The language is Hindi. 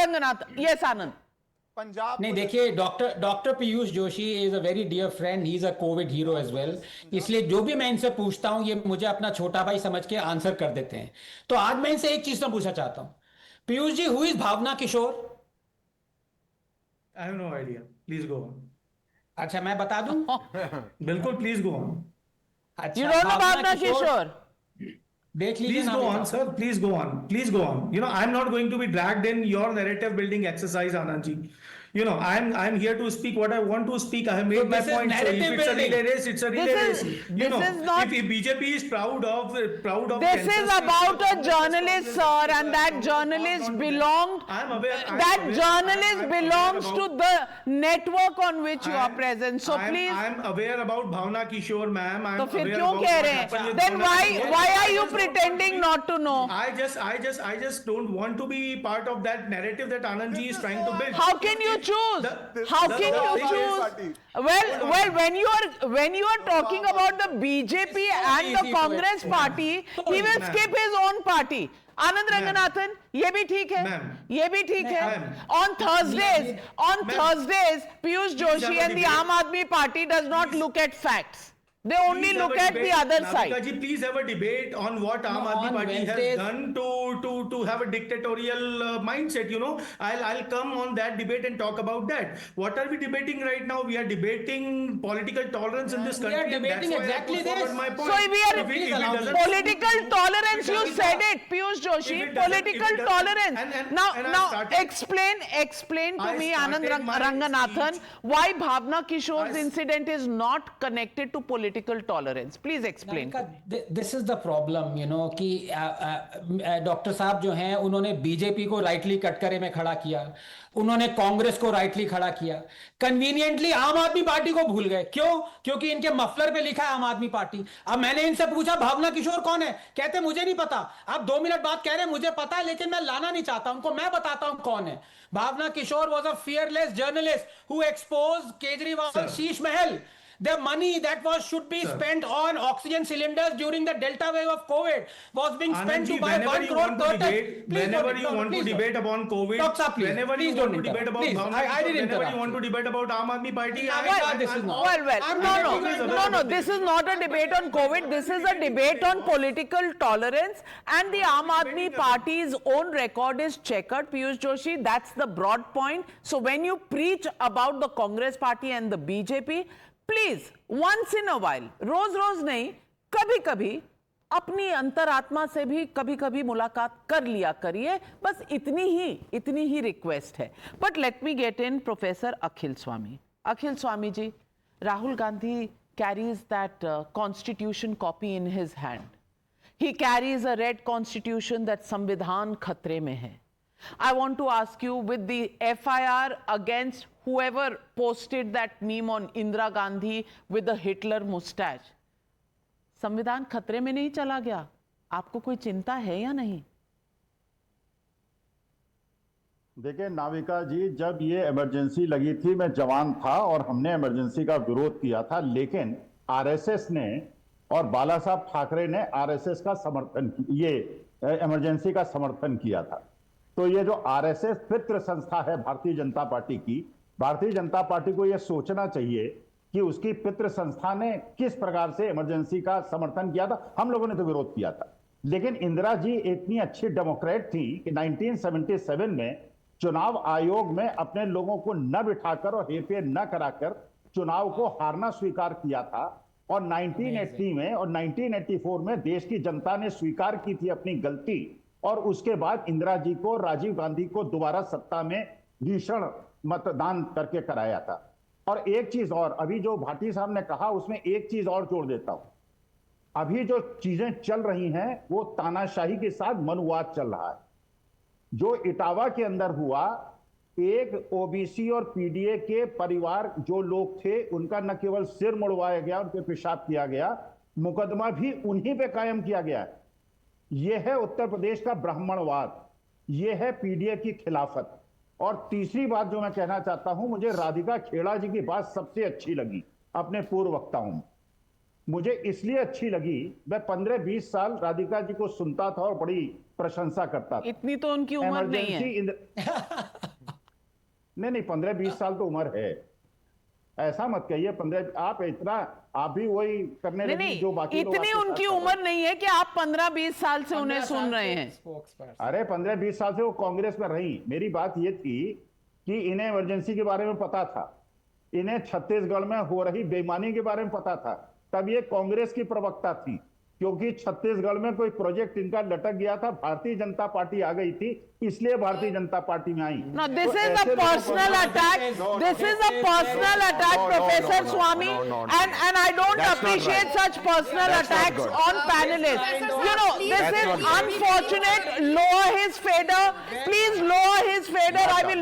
रंगनाथ, यस आनंद। पंजाब नहीं देखिए, doctor Piyush Joshi is a very dear friend, he is a COVID hero as well. इसलिए जो भी मैं इनसे पूछता हूं ये मुझे अपना छोटा भाई समझ के आंसर कर देते हैं। तो आज मैं इनसे एक चीज तो पूछना चाहता हूं, Piyush ji, who is Bhavna Kishore? I have no idea, please go on. अच्छा मैं बता दूं? बिल्कुल, प्लीज गो ऑन। अच्छा, you don't know Bhavna Kishore? देख लीजिए Please नाम go on, बताओ। sir. Please go on. Please go on. I'm not going to be dragged in your narrative building exercise, Anandji. I'm here to speak what I want to speak. I have made So my this is point. So if narrative it's a building. relay race, it's a relay race. This is not- if BJP is proud of This is about a journalist, sir, and that journalist belonged. I'm aware. That journalist belongs to the network on which you are present. So please. I'm aware about Bhavna Kishore, ma'am. I'm तो फिर aware क्यों about कह what रहे happened हैं? with Then Bhavna Kishore. why are you pretending not to know? I just don't want to be part of that narrative that Anandji is trying to build. How can you choose? How can you choose? Well, when you are talking about the BJP and the Congress party, he will skip his own party. आनंद रंगनाथन, ये भी ठीक है, ये भी ठीक है. On Thursdays, Piyush Joshi and the Aam Aadmi Party does not look at facts. They only look at the other side. Ji, please have a debate on what Aam Aadmi Party has done to have a dictatorial mindset. I'll come on that debate and talk about that. What are we debating right now? We are debating political tolerance in this country. We are debating exactly this. So we are political tolerance. You said it, Piyush Joshi. Political tolerance. Now explain to me, Anand Ranganathan, why Bhavna Kishore's incident is not connected to political tolerance. Please explain. This is the problem, कि डॉक्टर साहब जो हैं उन्होंने बीजेपी को राइटली कटघरे में खड़ा किया, उन्होंने कांग्रेस को राइटली खड़ा किया, कन्वीनियंटली आम आदमी पार्टी को भूल गए। क्यों? क्योंकि इनके मफलर पे लिखा है आम आदमी पार्टी। अब मैंने इनसे पूछा भावना किशोर कौन है, कहते मुझे नहीं पता। आप 2 मिनट बाद कह रहे हैं मुझे पता है, लेकिन मैं लाना नहीं चाहता उनको, मैं बताता हूं कौन है। Bhavna Kishore was a fearless journalist who expose Kejriwal, Sheesh Mahal. The money that should be spent on oxygen cylinders during the Delta wave of COVID was being spent to buy 1 crore curtains. Whenever you want to debate about COVID, whenever you want to debate about Bhavna, whenever you want to debate about Aam Aadmi Party, No. This is not a debate on COVID. This is a debate on political tolerance, and the Aam Aadmi Party's own record is checkered. Piyush Joshi, that's the broad point. So when you preach about the Congress Party and the BJP, please once in a while, रोज रोज नहीं, कभी कभी अपनी अंतरात्मा से भी कभी कभी मुलाकात कर लिया करिए। बस इतनी ही रिक्वेस्ट है। But let me get in professor Akhil Swami. Akhil Swami ji, Rahul Gandhi carries that constitution copy in his hand. He carries a red constitution that संविधान खतरे में है। I want to ask you, with the FIR against whoever posted that meme on Indira Gandhi with the Hitler mustache, संविधान खतरे में नहीं चला गया? आपको कोई चिंता है या नहीं? देखिए नाविका जी, जब ये इमरजेंसी लगी थी मैं जवान था और हमने इमरजेंसी का विरोध किया था, लेकिन आरएसएस ने और बाला साहब ठाकरे ने आरएसएस का समर्थन, ये इमरजेंसी का समर्थन किया था। तो ये जो आरएसएस पितृ संस्था है भारतीय जनता पार्टी की, भारतीय जनता पार्टी को यह सोचना चाहिए कि उसकी पितृ संस्था ने किस प्रकार से इमरजेंसी का समर्थन किया था। हम लोगों ने तो विरोध किया था, लेकिन इंदिरा जी इतनी अच्छी डेमोक्रेट थी कि 1977 में चुनाव आयोग में अपने लोगों को न बिठाकर और हेरफेर न कराकर चुनाव को हारना स्वीकार किया था। और 1980 में और 1984 में देश की जनता ने स्वीकार की थी अपनी गलती, और उसके बाद इंदिरा जी को, राजीव गांधी को दोबारा सत्ता में भीषण मतदान करके कराया था। और एक चीज और, अभी जो भाटी साहब ने कहा उसमें एक चीज और जोड़ देता हूं। अभी जो चीजें चल रही हैं वो तानाशाही के साथ मनुवाद चल रहा है। जो इटावा के अंदर हुआ, एक ओबीसी और पीडीए के परिवार जो लोग थे उनका न केवल सिर मुड़वाया गया, उन पे पेशाब किया गया, मुकदमा भी उन्हीं पे कायम किया गया है। यह है उत्तर प्रदेश का ब्राह्मणवाद, यह है पीडीए की खिलाफत। और तीसरी बात जो मैं कहना चाहता हूं, मुझे राधिका खेड़ा जी की बात सबसे अच्छी लगी अपने पूर्व वक्ताओं में। मुझे इसलिए अच्छी लगी, मैं 15-20 साल राधिका जी को सुनता था और बड़ी प्रशंसा करता था। इतनी तो उनकी उम्र नहीं है। नहीं 15-20 साल तो उम्र है, ऐसा मत कहिए। 15 आप इतना आप भी वही करने नहीं लगी नहीं, जो बाकी लोग इतनी आपके साथ उनकी कर रहे उम्र हैं। नहीं है कि आप 15-20 साल से उन्हें 15 सुन साल रहे से हैं। spokesperson। अरे 15-20 साल से वो कांग्रेस में रही। मेरी बात ये थी कि इन्हें इमरजेंसी के बारे में पता था, इन्हें छत्तीसगढ़ में हो रही बेईमानी के बारे में पता था, तब ये कांग्रेस की प्रवक्ता थी, क्योंकि छत्तीसगढ़ में कोई प्रोजेक्ट इनका लटक गया था, भारतीय जनता पार्टी आ गई थी, इसलिए भारतीय जनता पार्टी में आई। No, this तो is a ऐसे लोगों को- personal attack. This is a personal attack, Professor Swami, and I don't That's not appreciate right. such personal That's not attacks good. on panelists. You know, this That's is not good. unfortunate. Lower his fader. Please lower his fader. I will